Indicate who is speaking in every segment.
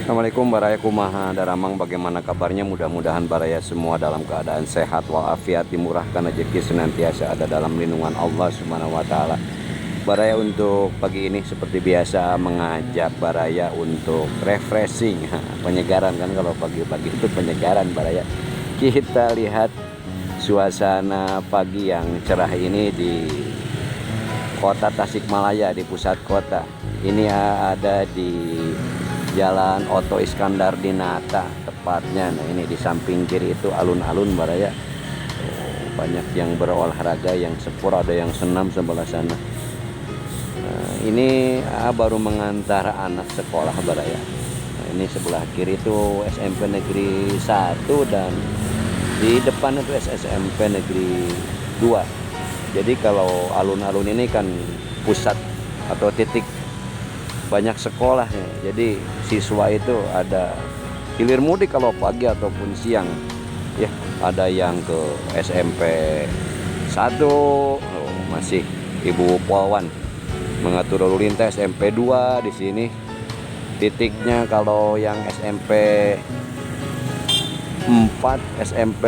Speaker 1: Assalamualaikum Baraya kumaha daramang, bagaimana kabarnya? Mudah-mudahan Baraya semua dalam keadaan sehat walafiat, dimurahkan rezeki, senantiasa ada dalam lindungan Allah Subhanahu wa taala. Baraya untuk pagi ini seperti biasa mengajak Baraya untuk refreshing, penyegaran kan, kalau pagi-pagi itu penyegaran Baraya. Kita lihat suasana pagi yang cerah ini di kota Tasikmalaya, di pusat kota. Ini ada di Jalan Oto Iskandar Dinata tepatnya. Nah, ini di samping kiri itu alun-alun Baraya. Banyak yang berolahraga, yang sepur, ada yang senam sebelah sana. Nah, ini baru mengantar anak sekolah Baraya. Nah, ini sebelah kiri itu SMP Negeri 1 dan di depan itu SMP Negeri 2. Jadi kalau alun-alun ini kan pusat atau titik banyak sekolah ya. Jadi siswa itu ada hilir mudik kalau pagi ataupun siang ya. Ada yang ke SMP 1, masih Ibu Polwan mengatur lalu lintas. SMP 2 di sini titiknya. Kalau yang SMP 4, SMP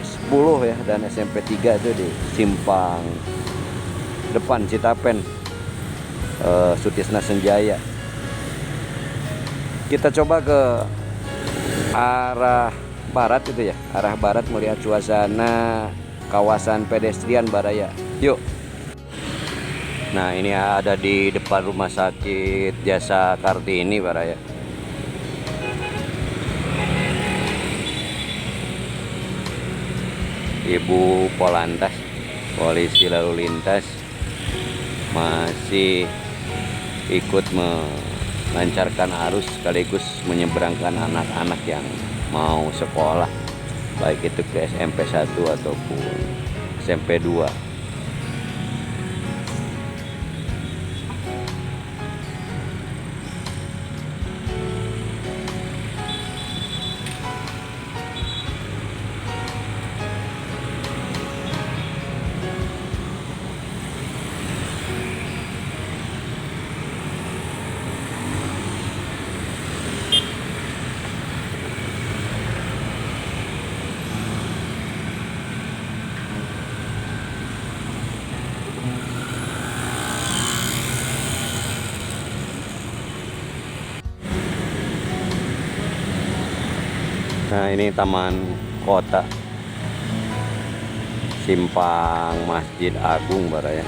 Speaker 1: 10 ya, dan SMP 3 itu di simpang depan Citapen, Sutisna Senjaya. Kita coba ke arah barat itu ya, arah barat, melihat suasana kawasan pedestrian Baraya. Yuk. Nah, ini ada di depan Rumah Sakit Jasa Kartini Baraya. Ibu Polantas, polisi lalu lintas, masih ikut melancarkan arus sekaligus menyeberangkan anak-anak yang mau sekolah, baik itu ke SMP 1 ataupun SMP 2. Nah, ini Taman Kota Simpang Masjid Agung Baraya.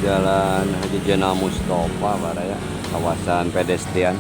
Speaker 1: Jalan Haji Jenal Mustofa Baraya, kawasan pedestrian.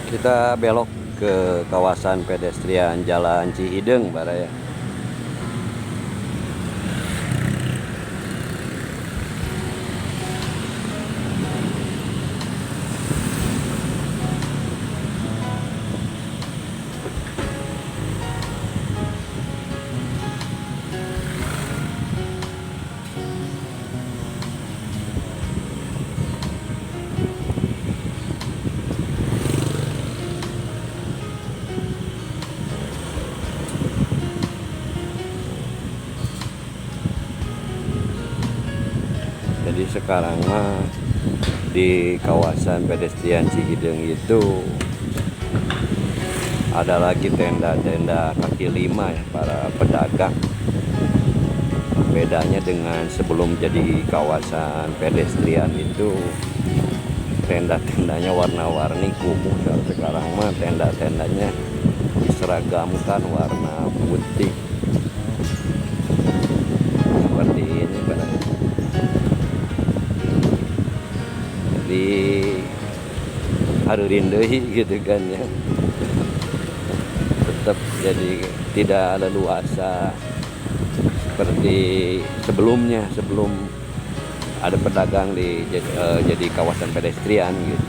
Speaker 1: Kita belok ke kawasan pedestrian Jalan Cihideng, Baraya. Jadi sekarang mah di kawasan pedestrian Cihideng itu ada lagi tenda-tenda kaki lima ya para pedagang. Bedanya dengan sebelum jadi kawasan pedestrian itu tenda-tendanya warna-warni kumuh. Sekarang mah tenda-tendanya diseragamkan warna putih seperti ini, Baraya. Jadi harurin deui gitu kan ya, tetap jadi tidak leluasa seperti sebelumnya, sebelum ada pedagang jadi kawasan pedestrian gitu.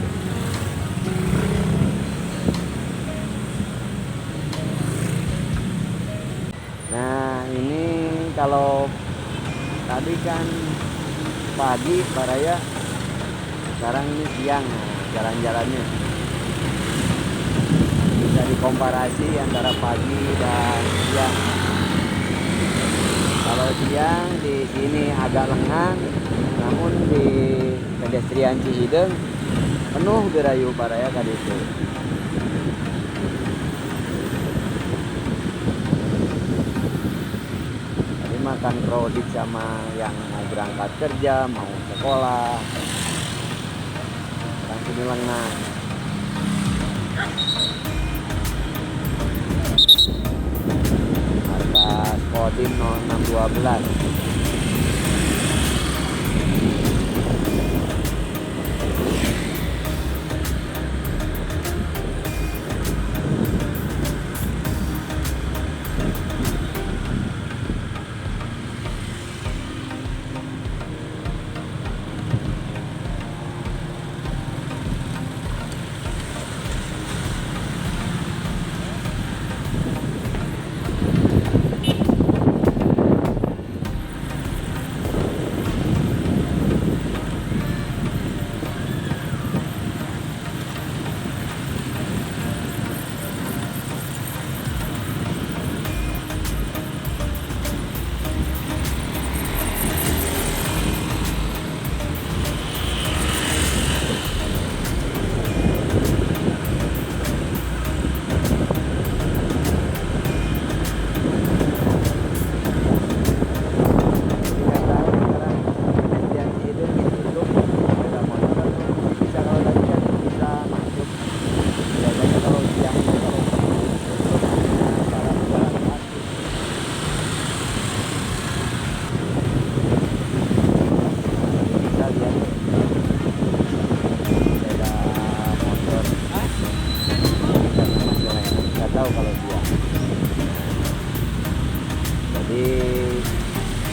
Speaker 1: Nah ini kalau tadi kan pagi, Baraya, sekarang ini siang. Jalan-jalannya bisa dikomparasi antara pagi dan siang. Kalau siang di sini agak lengang, namun di pedestrian Cihideng penuh gerayu, Baraya kali itu. Tadi makan kredit sama yang mau berangkat kerja, mau sekolah. Ini lengang. Markas Kodim 0612.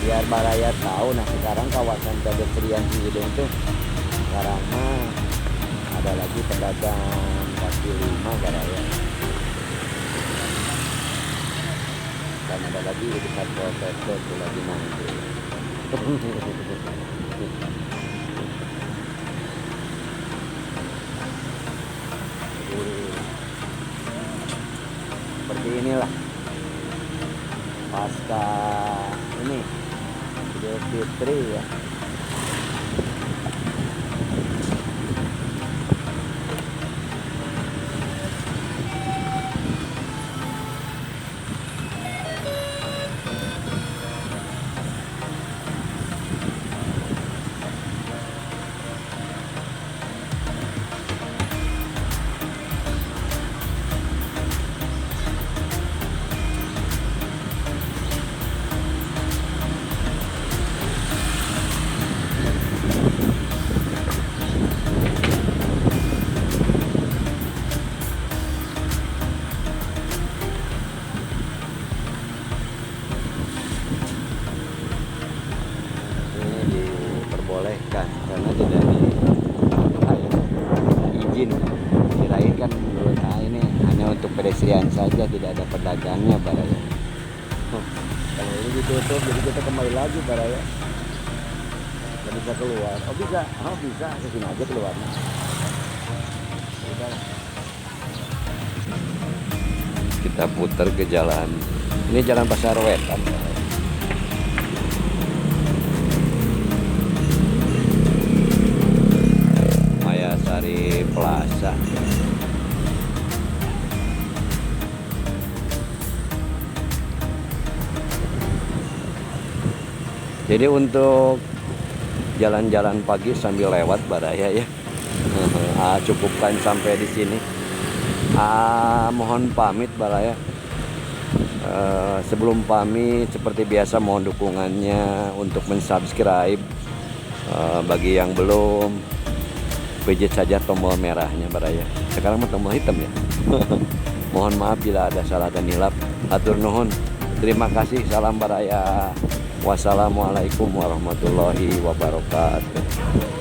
Speaker 1: Biar Baraya tahu. Nah sekarang kawasan pedestrian Cihideng itu sekarang mah ada lagi pedagang kaki lima, Baraya, dan ada lagi di Satpol PP itu lagi nanti. Seperti inilah pasca ini Idul Fitri ya. untuk pedestrian saja, tidak ada pedagangnya Baraya. Kalau ini ditutup jadi kita kembali lagi Baraya. Nggak bisa keluar. Oh bisa ke sini aja keluarnya. Udah. Kita putar ke jalan. Ini jalan Pasar Wetan. Mayasari Plaza. Jadi untuk jalan-jalan pagi sambil lewat Baraya ya. Cukupkan sampai di sini. Mohon pamit Baraya. Sebelum pamit seperti biasa mohon dukungannya untuk mensubscribe. Bagi yang belum, pijit saja tombol merahnya Baraya. Sekarang mah tombol hitam ya. Mohon maaf bila ada salah dan hilap. Hatur nuhun. Terima kasih. Salam Baraya. Wassalamualaikum warahmatullahi wabarakatuh.